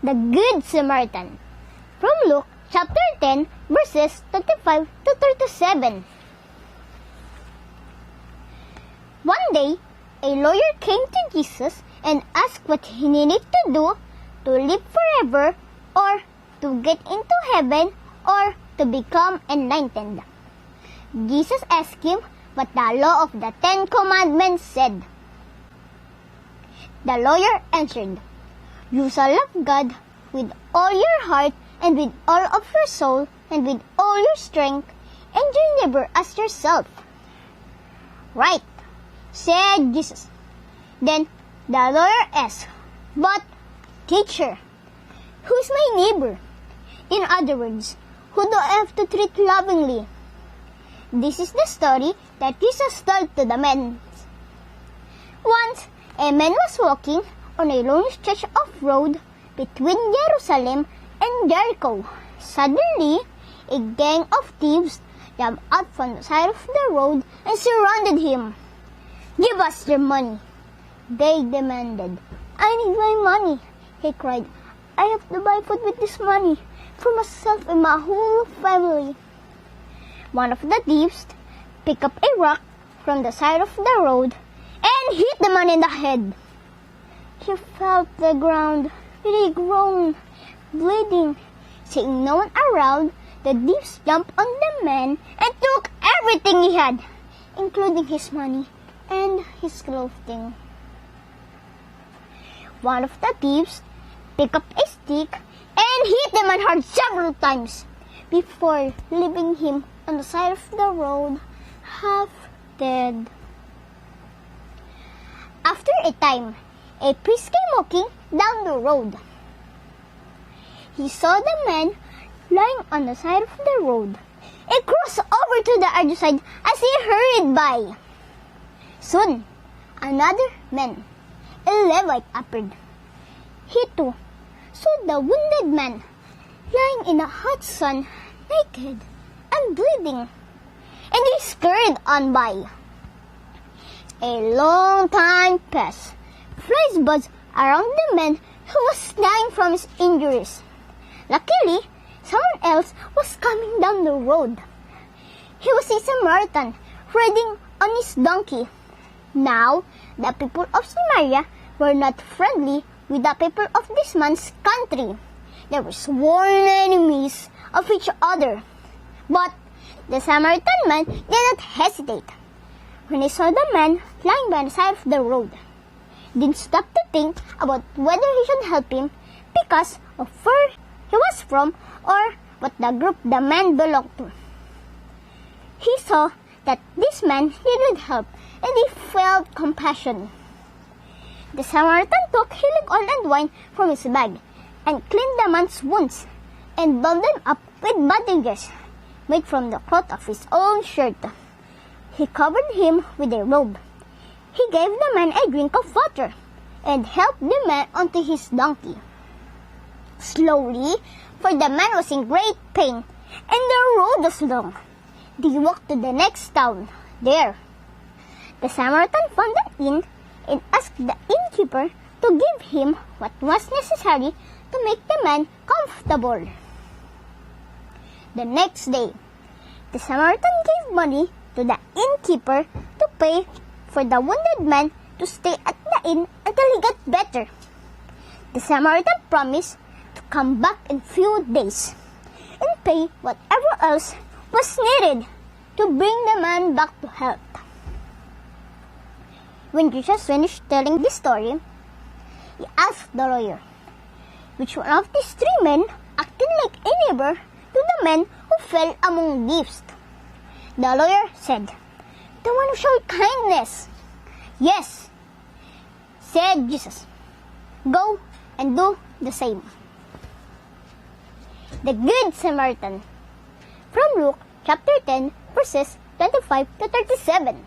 The Good Samaritan. From Luke chapter 10, verses 25 to 37. One day, a lawyer came to Jesus and asked what he needed to do to live forever, or to get into heaven, or to become enlightened. Jesus asked him what the law of the 10 Commandments said. The lawyer answered, "You shall love God with all your heart, and with all of your soul, and with all your strength, and your neighbor as yourself." "Right," said Jesus. Then the lawyer asked, "But, teacher, who's my neighbor? In other words, who do I have to treat lovingly?" This is the story that Jesus told to the men. Once, a man was walking on a lonely stretch of road between Jerusalem and Jericho. Suddenly, a gang of thieves jumped out from the side of the road and surrounded him. "Give us your money," they demanded. "I need my money," he cried. "I have to buy food with this money for myself and my whole family." One of the thieves picked up a rock from the side of the road and hit the man in the head. He fell to the ground with a groan, bleeding. Seeing no one around, the thieves jumped on the man and took everything he had, including his money and his clothing. One of the thieves picked up a stick and hit the man hard several times before leaving him on the side of the road, half dead. After a time, a priest came walking down the road. He saw the man lying on the side of the road. He crossed over to the other side as he hurried by. Soon, another man, a Levite, appeared. He too saw the wounded man lying in the hot sun, naked and bleeding, and he scurried on by. A long time passed. Flies buzzed around the man who was dying from his injuries. Luckily, someone else was coming down the road. He was a Samaritan riding on his donkey. Now, the people of Samaria were not friendly with the people of this man's country. They were sworn enemies of each other. But the Samaritan man did not hesitate. When he saw the man lying by the side of the road, he didn't stop to think about whether he should help him because of where he was from or what the group the man belonged to. He saw that this man needed help, and he felt compassion. The Samaritan took healing oil and wine from his bag and cleaned the man's wounds and bound them up with bandages made from the cloth of his own shirt. He covered him with a robe. He gave the man a drink of water and helped the man onto his donkey. Slowly, for the man was in great pain and the road was long, they walked to the next town. There, the Samaritan found an inn and asked the innkeeper to give him what was necessary to make the man comfortable. The next day, the Samaritan gave money to the innkeeper to pay for the wounded man to stay at the inn until he got better. The Samaritan promised to come back in few days and pay whatever else was needed to bring the man back to health. When Jesus finished telling this story, he asked the lawyer, which one of these three men acted like a neighbor to the men who fell among thieves? The lawyer said, "The one who showed kindness." "Yes," said Jesus. "Go and do the same." The Good Samaritan. From Luke chapter 10, verses 25 to 37.